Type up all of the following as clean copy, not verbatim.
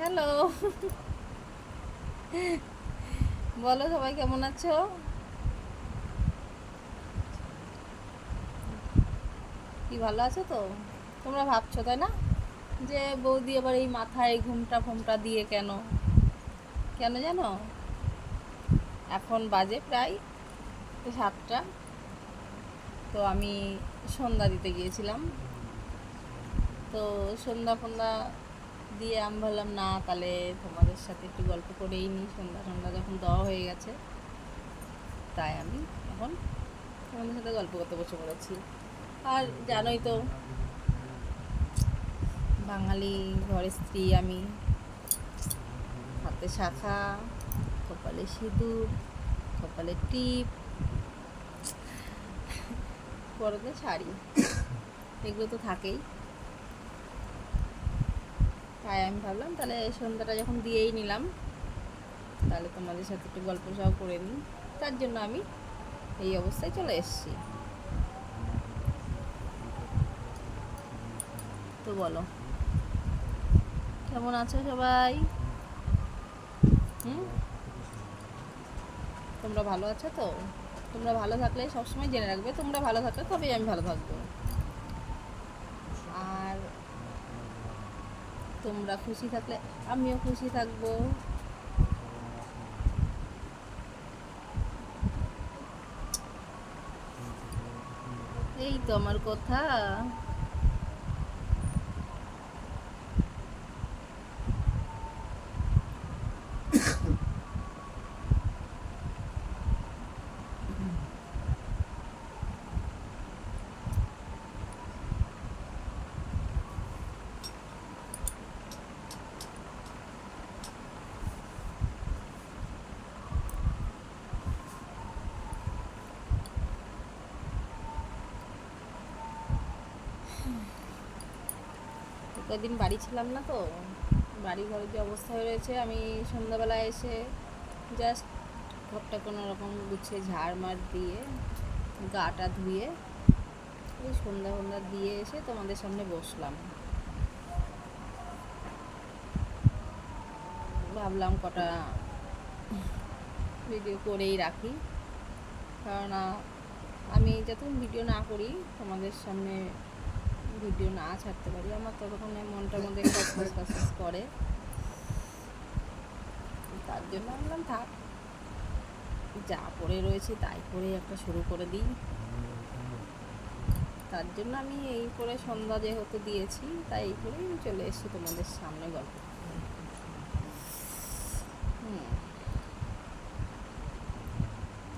Hello. বলো সবাই কেমন আছো? কি ভালো আছো তো? তোমরা ভাবছো তাই না যে বৌদি এবার এই মাথায় ঘুমটা ফোমটা দিয়ে কেন কেন জানো? এখন বাজে প্রায় 7টা। তো আমি সন্ধ্যা দিতে গিয়েছিলাম। তো সন্ধ্যা ফন্ধ্যা দিয়ে আমি ভাবলাম না, তাহলে তোমাদের সাথে একটু গল্প করেই নিই। সন্ধ্যা সন্ধ্যা যখন দেওয়া হয়ে গেছে, তাই আমি এখন তোমাদের সাথে গল্প করতে বসে পড়েছি। আর জানোই তো, বাঙালি ঘরের স্ত্রী আমি। হাতে শাখা, কপালে সিঁদুর, কপালে টিপ, পরনে শাড়ি, এগুলো তো থাকেই। তাই আমি ভাবলাম তাহলে সন্ধ্যাটা যখন দিয়েই নিলাম, তাহলে তোমাদের সাথে একটু গল্প সহ করে নিই। তার জন্য আমি এই অবস্থায় চলে এসেছি। তো বলো, কেমন আছো সবাই? হুম, তোমরা ভালো আছো তো? তোমরা ভালো থাকলে, সবসময় জেনে রাখবে, তোমরা ভালো থাকলে তবেই আমি ভালো থাকবো। আর তোমরা খুশি থাকলে আমিও খুশি থাকবো। এই তো আমার কথা। কয়েকদিন বাড়ি ছিলাম না তো, বাড়ি ঘরের যে অবস্থা হয়ে রয়েছে, আমি সন্ধ্যাবেলায় এসে জাস্ট ঘরটা কোনো রকম গুছিয়ে ঝাড় মার দিয়ে গাটা ধুয়ে এই সন্ধ্যা ফন্ধ্যা দিয়ে এসে তোমাদের সামনে বসলাম। ভাবলাম কটা ভিডিও করেই রাখি, কারণ আমি যতক্ষণ ভিডিও না করি, তোমাদের সামনে ভিডিও না ছাড়তে পারি, আমার ততক্ষণে মনটার মধ্যে খসখস খসখস করে। তার জন্য ভাবলাম থাক, যা পড়ে রয়েছে তাই করে একটা শুরু করে দিই। তার জন্য আমি এই করে সন্ধ্যা যেহেতু দিয়েছি, তাই এই করেই চলে এসেছি তোমাদের সামনে গল্প।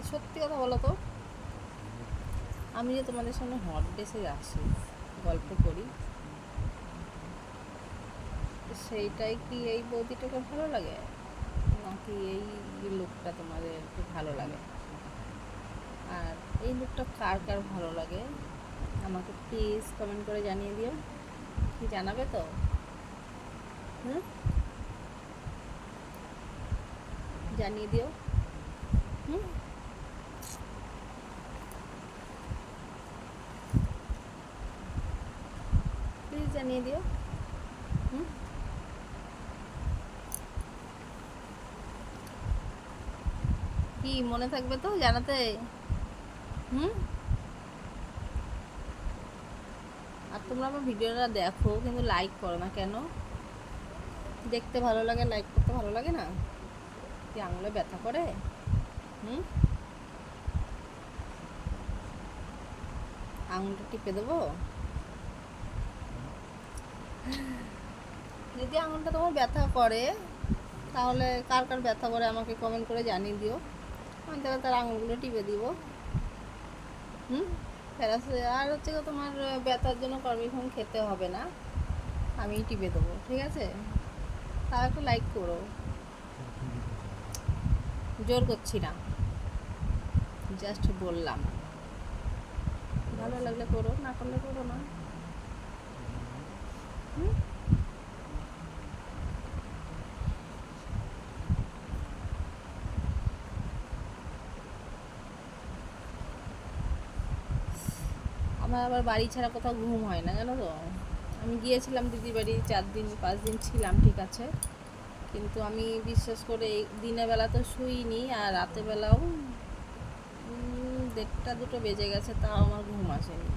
সত্যি কথা বলো তো, আমি যে তোমাদের সামনে হট ড্রেসে আসি, গল্প করি, সেইটাই কি এই বৌদিটাকে ভালো লাগে, নাকি এই লুকটা তোমাদের খুব ভালো লাগে? আর এই লুকটা কার কার ভালো লাগে আমাকে প্লিজ কমেন্ট করে জানিয়ে দিও। কি জানাবে তো? হুম, জানিয়ে দিও। হুম, প্লিজ জানিয়ে দিও। হুম, কি মনে থাকবে তো জানাতে? হুম। আর তোমরা আমার ভিডিওটা দেখো কিন্তু লাইক করো না কেন? দেখতে ভালো লাগে, লাইক করতে ভালো লাগে না? কি আঙুলে ব্যথা করে? হুম, আঙুলটা টিপে দেবো? যদি আঙুলটা তোমার ব্যথা করে, তাহলে কার কার ব্যথা করে আমাকে কমেন্ট করে জানিয়ে দিও। আমি তাহলে তার আঙুলগুলো টিপে দিব। হুম, প্যারাসে আর হচ্ছে গো, তোমার ব্যথার জন্য কর্মিফর্ম খেতে হবে না, আমি টিপে দেবো, ঠিক আছে? তাও একটু লাইক করো, জোর করছি না, জাস্ট বললাম। ভালো লাগলে করো, না করলে করো না। হুম, আমার আবার বাড়ি ছাড়া কোথাও ঘুম হয় না, জানো তো। আমি গিয়েছিলাম দিদির বাড়ি, 4 দিন 5 দিন ছিলাম, ঠিক আছে। কিন্তু আমি বিশ্বাস করে এই দিনের বেলা তো শুইনি, আর রাতের বেলাও 1:30 2 বেজে গেছে, তাও আমার ঘুম আসেনি।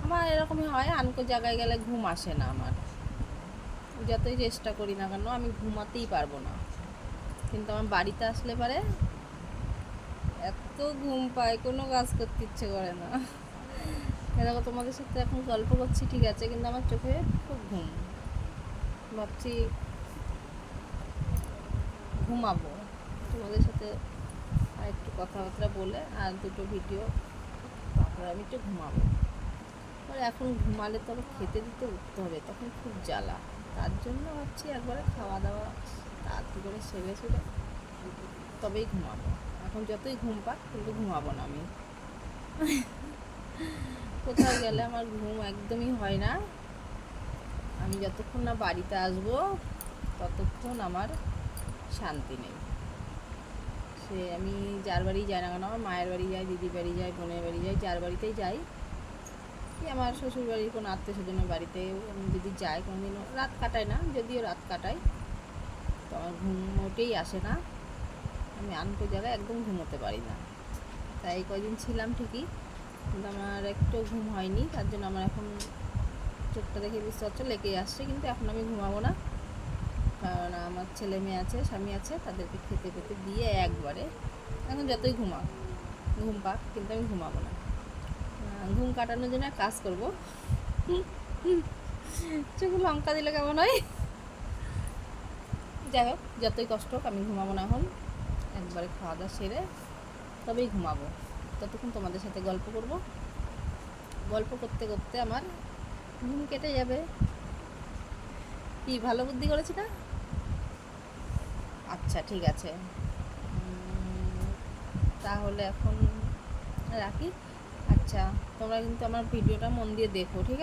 আমার এরকমই হয়, আনকো জায়গায় গেলে ঘুম আসে না আমার, যতই চেষ্টা করি না কেন আমি ঘুমাতেই পারবো না। কিন্তু আমার বাড়িতে আসলে পারে এত ঘুম পায়, কোনো কাজ করতে ইচ্ছে করে না। দেখো তোমাদের সাথে এখন গল্প করছি ঠিক আছে, কিন্তু আমার চোখে খুব ঘুম। ভাবছি ঘুমাবো তোমাদের সাথে, আর একটু কথাবার্তা বলে আর 2টো ভিডিও, তারপরে আমি একটু ঘুমাবো। আর এখন ঘুমালে তো আবার খেতে দিতে উঠতে হবে, তখন খুব জ্বালা। তার জন্য ভাবছি একবারে খাওয়া দাওয়া তাড়াতাড়ি করে সেরে সুরে তবেই ঘুমাবো। এখন যতই ঘুম পাক কিন্তু ঘুমাবো না আমি। কোথাও গেলে আমার ঘুম একদমই হয় না। আমি যতক্ষণ না বাড়িতে আসবো ততক্ষণ আমার শান্তি নেই। সে আমি যার বাড়ি যাই না কেন, আমার মায়ের বাড়ি যাই, দিদির বাড়ি যাই, বোনের বাড়ি যাই, যার বাড়িতেই যাই, কি আমার শ্বশুর বাড়ির কোনো আত্মীয় স্বজনের বাড়িতে আমি যদি যাই, কোনোদিনও রাত কাটাই না, যদিও রাত কাটাই, তো আমার ঘুম মোটেই আসে না। আমি আনকো জায়গায় একদম ঘুমোতে পারি না। তাই কদিন ছিলাম ঠিকই, কিন্তু আমার একটু ঘুম হয়নি। তার জন্য আমার এখন চোখটা দেখে বিশ্বাস লেগেই আসছে, কিন্তু এখন আমি ঘুমাবো না। কারণ আমার ছেলে মেয়ে আছে, স্বামী আছে, তাদেরকে খেতে পেতে দিয়ে একবারে এখন যতই ঘুম পাক, কিন্তু আমি ঘুমাবো না। ঘুম কাটানোর জন্য কাজ করবো। চোখে লঙ্কা দিলে কেমন হয়? যাই হোক, যতই কষ্ট হোক আমি ঘুমাবো না এখন। একবারে খাওয়া দাওয়া সেরে তবেই ঘুমাবো। ততক্ষণ তোমাদের সাথে গল্প করব, গল্প করতে করতে আমার ঘুম কেটে যাবে। কি ভালো বুদ্ধি করেছি না? আচ্ছা ঠিক আছে, তাহলে এখন রাখি। আচ্ছা, তোমরা কিন্তু আমার ভিডিওটা মন দিয়ে দেখো, ঠিক আছে?